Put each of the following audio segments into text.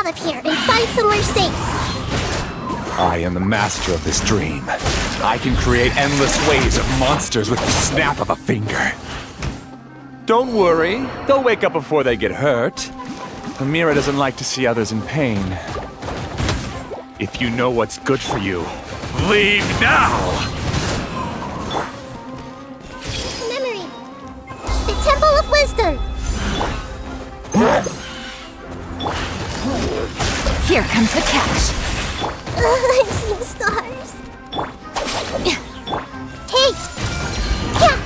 of here and find somewhere safe. I am the master of this dream. I can create endless waves of monsters with the snap of a finger. Don't worry, they'll wake up before they get hurt. Amira doesn't like to see others in pain. If you know what's good for you, leave now! Memory. The Temple of Wisdom. Here comes the catch. I'm seeing stars. Hey! Yeah!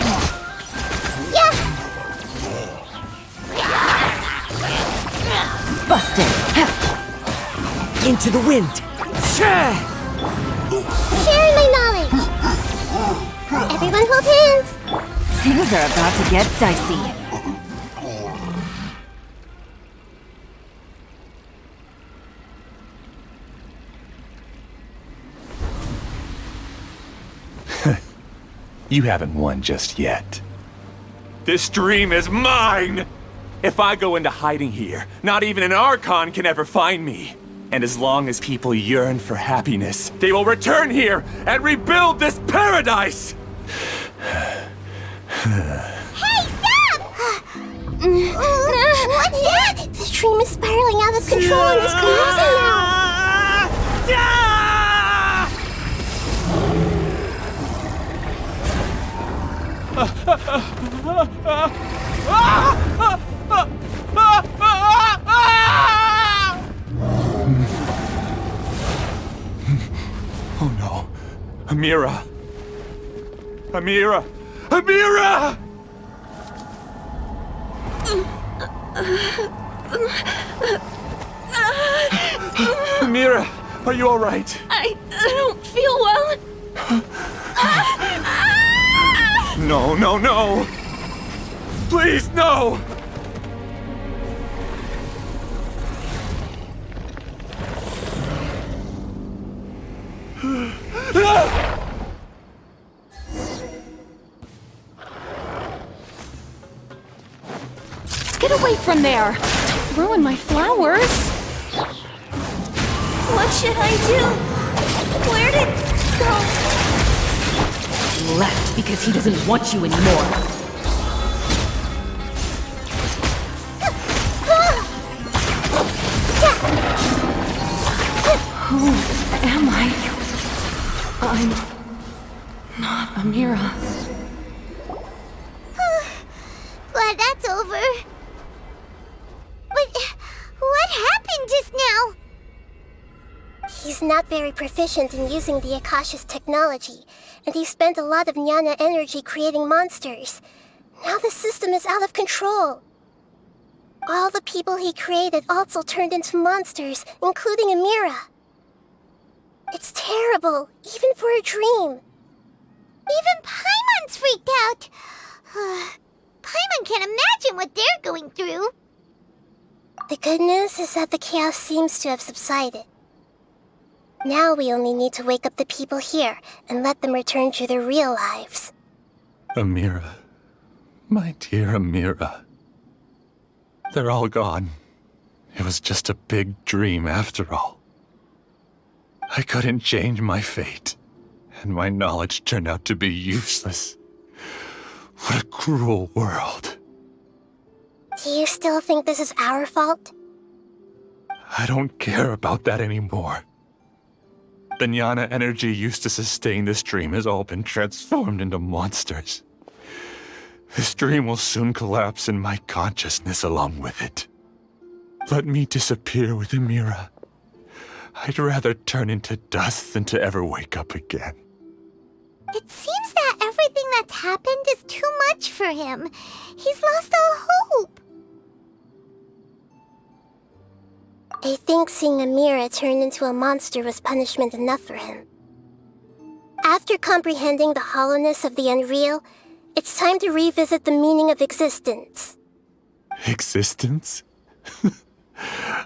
Yeah! Busted. Into the wind. Sharing my knowledge. Everyone hold hands. Things are about to get dicey. You haven't won just yet. This dream is mine! If I go into hiding here, not even an Archon can ever find me. And as long as people yearn for happiness, they will return here and rebuild this paradise! Hey, stop! What's that? The dream is spiraling out of control and is collapsing now. Oh no. Amira! Amira! Amira! Amira, are you alright? I don't feel well. No, no, no! Please, no! Get away from there! Don't ruin my flowers! What should I do? Where did it go? He left because he doesn't want you anymore. Who am I? I'm not Amira. Glad that's over. But what happened just now? He's not very proficient in using the Akasha's technology, and he spent a lot of Jnana energy creating monsters. Now the system is out of control. All the people he created also turned into monsters, including Amira. It's terrible, even for a dream. Even Paimon's freaked out. Paimon can't imagine what they're going through. The good news is that the chaos seems to have subsided. Now we only need to wake up the people here and let them return to their real lives. Amira. My dear Amira. They're all gone. It was just a big dream after all. I couldn't change my fate, and my knowledge turned out to be useless. What a cruel world. Do you still think this is our fault? I don't care about that anymore. The Jnana energy used to sustain this dream has all been transformed into monsters. This dream will soon collapse and my consciousness along with it. Let me disappear with Amira. I'd rather turn into dust than to ever wake up again. It seems that everything that's happened is too much for him. He's lost all hope. I think seeing Amira turn into a monster was punishment enough for him. After comprehending the hollowness of the unreal, it's time to revisit the meaning of existence. Existence?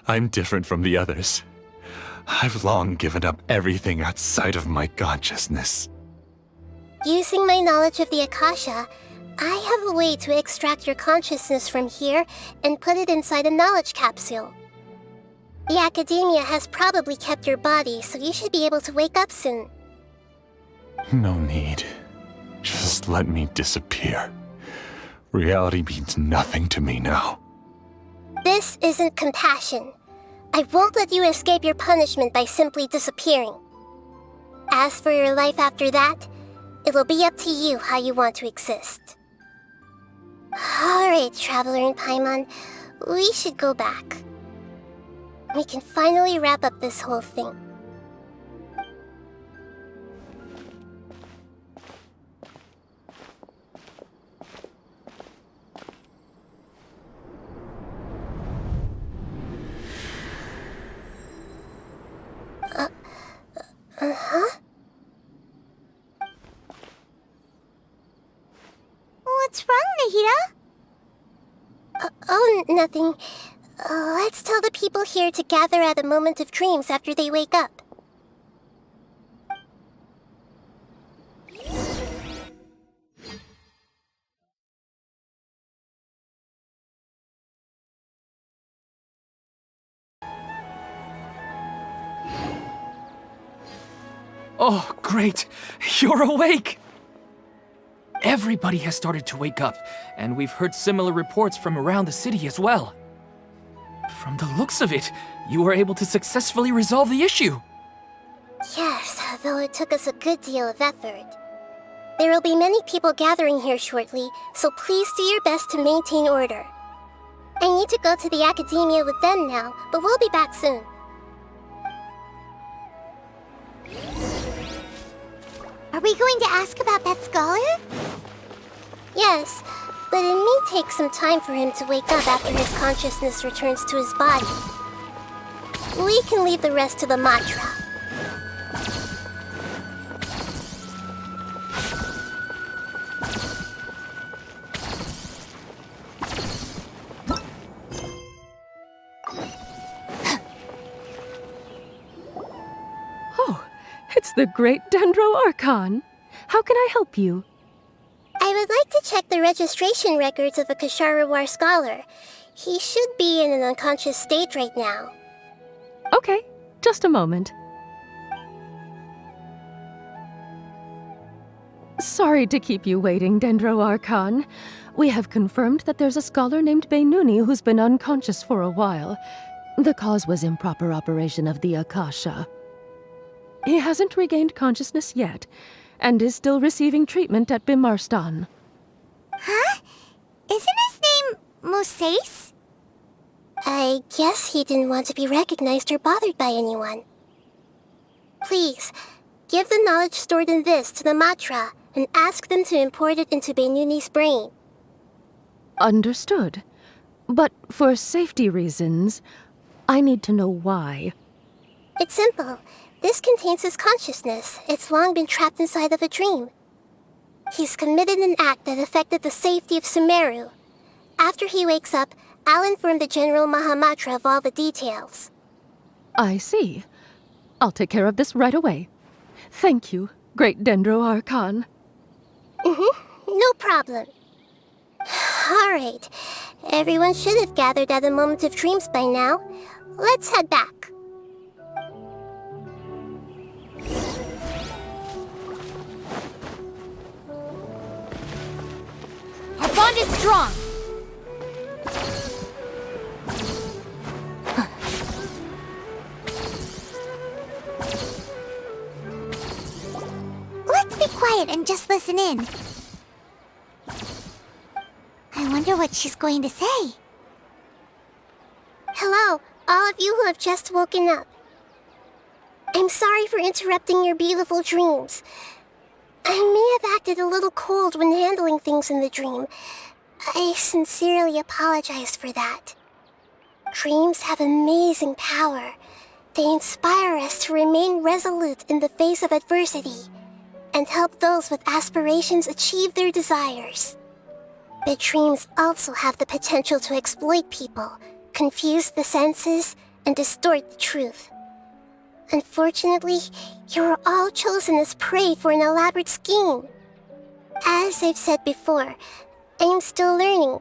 I'm different from the others. I've long given up everything outside of my consciousness. Using my knowledge of the Akasha, I have a way to extract your consciousness from here and put it inside a knowledge capsule. The academia has probably kept your body, so you should be able to wake up soon. No need. Just let me disappear. Reality means nothing to me now. This isn't compassion. I won't let you escape your punishment by simply disappearing. As for your life after that, it'll be up to you how you want to exist. Alright, Traveler and Paimon, we should go back. We can finally wrap up this whole thing. What's wrong, Nahida? Oh, nothing. Let's tell the people here to gather at a moment of dreams after they wake up. Oh, great! You're awake! Everybody has started to wake up, and we've heard similar reports from around the city as well. From the looks of it, you were able to successfully resolve the issue. Yes, though it took us a good deal of effort. There will be many people gathering here shortly, so please do your best to maintain order. I need to go to the academia with them now, but we'll be back soon. Are we going to ask about that scholar? Yes, but it may take some time for him to wake up after his consciousness returns to his body. We can leave the rest to the mantra. Oh, it's the great Dendro Archon. How can I help you? I would like to check the registration records of a Kasharawar scholar. He should be in an unconscious state right now. Okay, just a moment. Sorry to keep you waiting, Dendro Archon. We have confirmed that there's a scholar named Beinuni who's been unconscious for a while. The cause was improper operation of the Akasha. He hasn't regained consciousness yet, and is still receiving treatment at Bimarstan. Huh? Isn't his name Moses? I guess he didn't want to be recognized or bothered by anyone. Please, give the knowledge stored in this to the Matra and ask them to import it into Beinuni's brain. Understood. But for safety reasons, I need to know why. It's simple. This contains his consciousness. It's long been trapped inside of a dream. He's committed an act that affected the safety of Sumeru. After he wakes up, I'll inform the General Mahamatra of all the details. I see. I'll take care of this right away. Thank you, great Dendro Archon. No problem. Alright. Everyone should have gathered at a moment of dreams by now. Let's head back. Our bond is strong. Let's be quiet and just listen in. I wonder what she's going to say. Hello, all of you who have just woken up. I'm sorry for interrupting your beautiful dreams. I may have acted a little cold when handling things in the dream. I sincerely apologize for that. Dreams have amazing power. They inspire us to remain resolute in the face of adversity and help those with aspirations achieve their desires. But dreams also have the potential to exploit people, confuse the senses, and distort the truth. Unfortunately, you were all chosen as prey for an elaborate scheme. As I've said before, I am still learning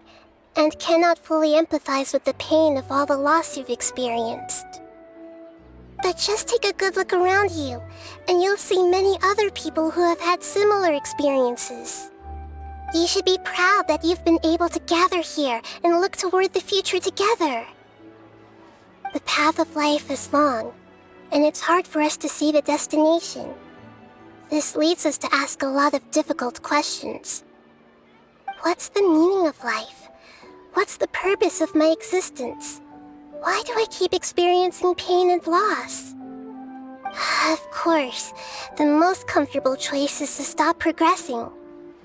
and cannot fully empathize with the pain of all the loss you've experienced. But just take a good look around you, and you'll see many other people who have had similar experiences. You should be proud that you've been able to gather here and look toward the future together. The path of life is long, and it's hard for us to see the destination. This leads us to ask a lot of difficult questions. What's the meaning of life? What's the purpose of my existence? Why do I keep experiencing pain and loss? Of course, the most comfortable choice is to stop progressing,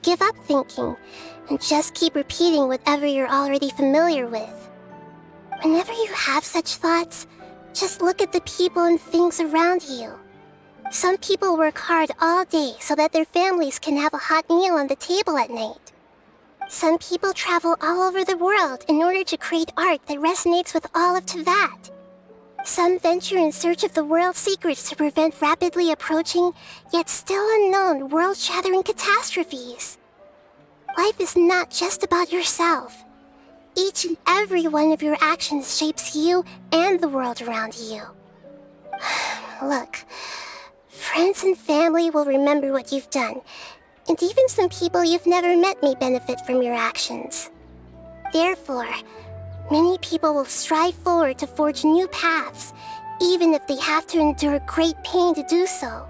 give up thinking, and just keep repeating whatever you're already familiar with. Whenever you have such thoughts, just look at the people and things around you. Some people work hard all day so that their families can have a hot meal on the table at night. Some people travel all over the world in order to create art that resonates with all of Teyvat. Some venture in search of the world's secrets to prevent rapidly approaching, yet still unknown, world-shattering catastrophes. Life is not just about yourself. Each and every one of your actions shapes you and the world around you. Look, friends and family will remember what you've done, and even some people you've never met may benefit from your actions. Therefore, many people will strive forward to forge new paths, even if they have to endure great pain to do so.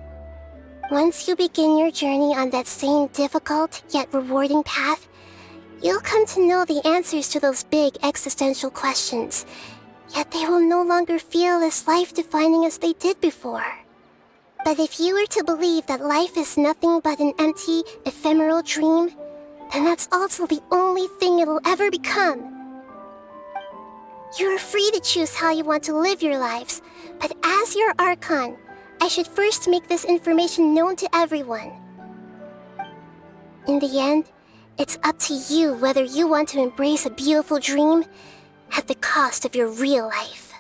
Once you begin your journey on that same difficult yet rewarding path, you'll come to know the answers to those big existential questions, yet they will no longer feel as life-defining as they did before. But if you were to believe that life is nothing but an empty, ephemeral dream, then that's also the only thing it'll ever become. You are free to choose how you want to live your lives, but as your Archon, I should first make this information known to everyone. In the end, it's up to you whether you want to embrace a beautiful dream at the cost of your real life.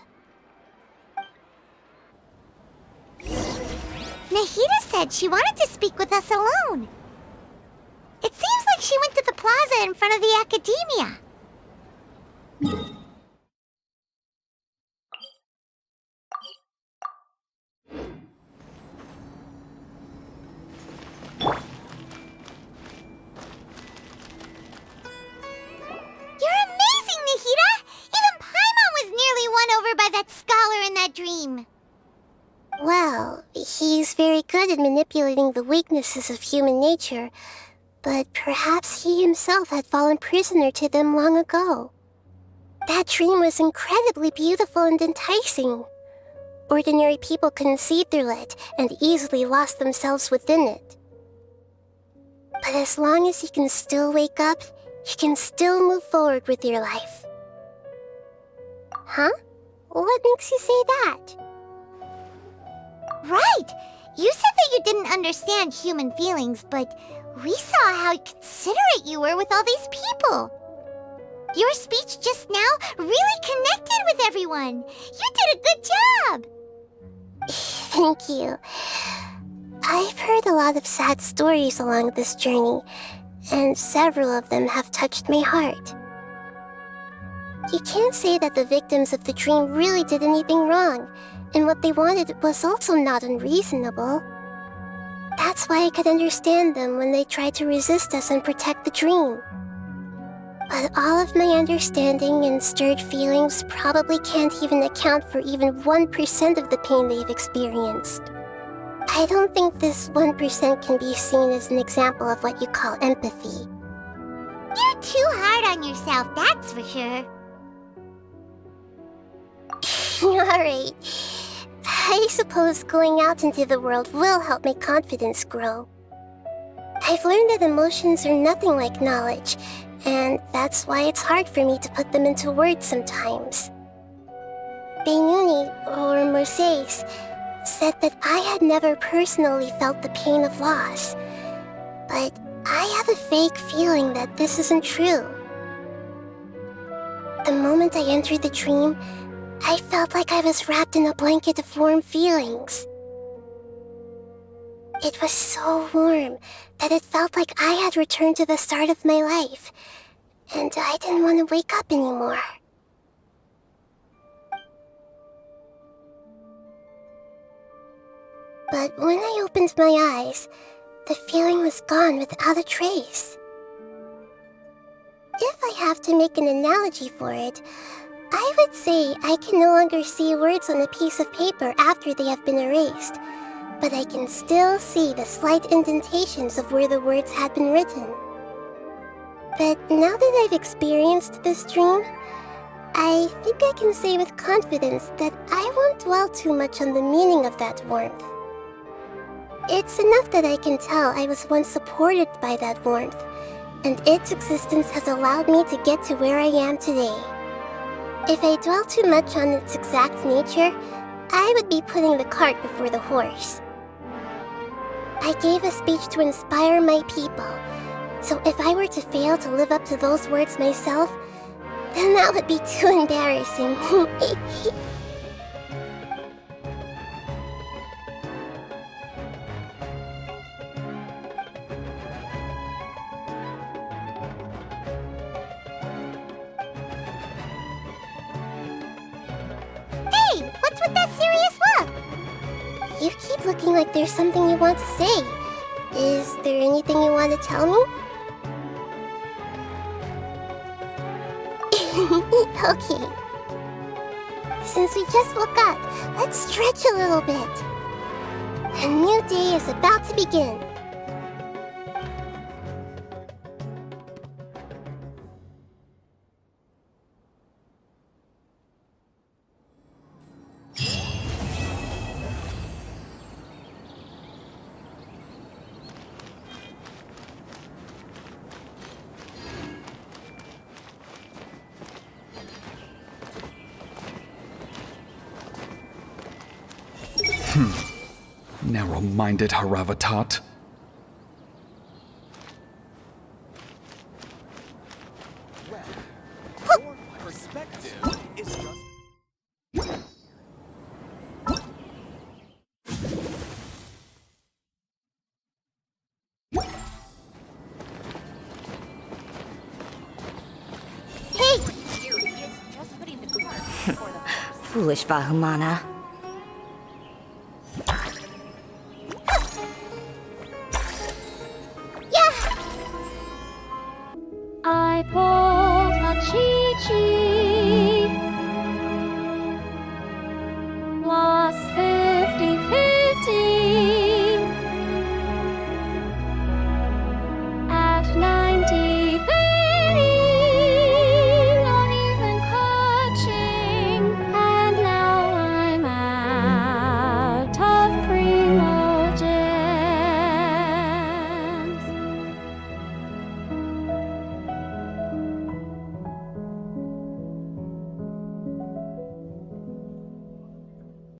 Nahida said she wanted to speak with us alone. It seems like she went to the plaza in front of the academia. You're amazing, Nahida! Even Paimon was nearly won over by that scholar in that dream. Well, he's very good at manipulating the weaknesses of human nature, but perhaps he himself had fallen prisoner to them long ago. That dream was incredibly beautiful and enticing. Ordinary people couldn't see through it and easily lost themselves within it. But as long as you can still wake up, you can still move forward with your life. Huh? What makes you say that? Right! You said that you didn't understand human feelings, but we saw how considerate you were with all these people. Your speech just now really connected with everyone. You did a good job! Thank you. I've heard a lot of sad stories along this journey, and several of them have touched my heart. You can't say that the victims of the dream really did anything wrong, and what they wanted was also not unreasonable. That's why I could understand them when they tried to resist us and protect the dream. But all of my understanding and stirred feelings probably can't even account for even 1% of the pain they've experienced. I don't think this 1% can be seen as an example of what you call empathy. You're too hard on yourself, that's for sure. Alright. I suppose going out into the world will help my confidence grow. I've learned that emotions are nothing like knowledge, and that's why it's hard for me to put them into words sometimes. Beinuni, or Moses, said that I had never personally felt the pain of loss, but I have a vague feeling that this isn't true. The moment I entered the dream, I felt like I was wrapped in a blanket of warm feelings. It was so warm that it felt like I had returned to the start of my life, and I didn't want to wake up anymore. But when I opened my eyes, the feeling was gone without a trace. If I have to make an analogy for it, I would say I can no longer see words on a piece of paper after they have been erased, but I can still see the slight indentations of where the words had been written. But now that I've experienced this dream, I think I can say with confidence that I won't dwell too much on the meaning of that warmth. It's enough that I can tell I was once supported by that warmth, and its existence has allowed me to get to where I am today. If I dwell too much on its exact nature, I would be putting the cart before the horse. I gave a speech to inspire my people, so if I were to fail to live up to those words myself, then that would be too embarrassing. Hey, what's with that serious look? You keep looking like there's something you want to say. Is there anything you want to tell me? Okay. Since we just woke up, let's stretch a little bit. A new day is about to begin. Narrow-minded Haravatat. Your perspective is just... Foolish Vahumana. I pulled a Chi-Chi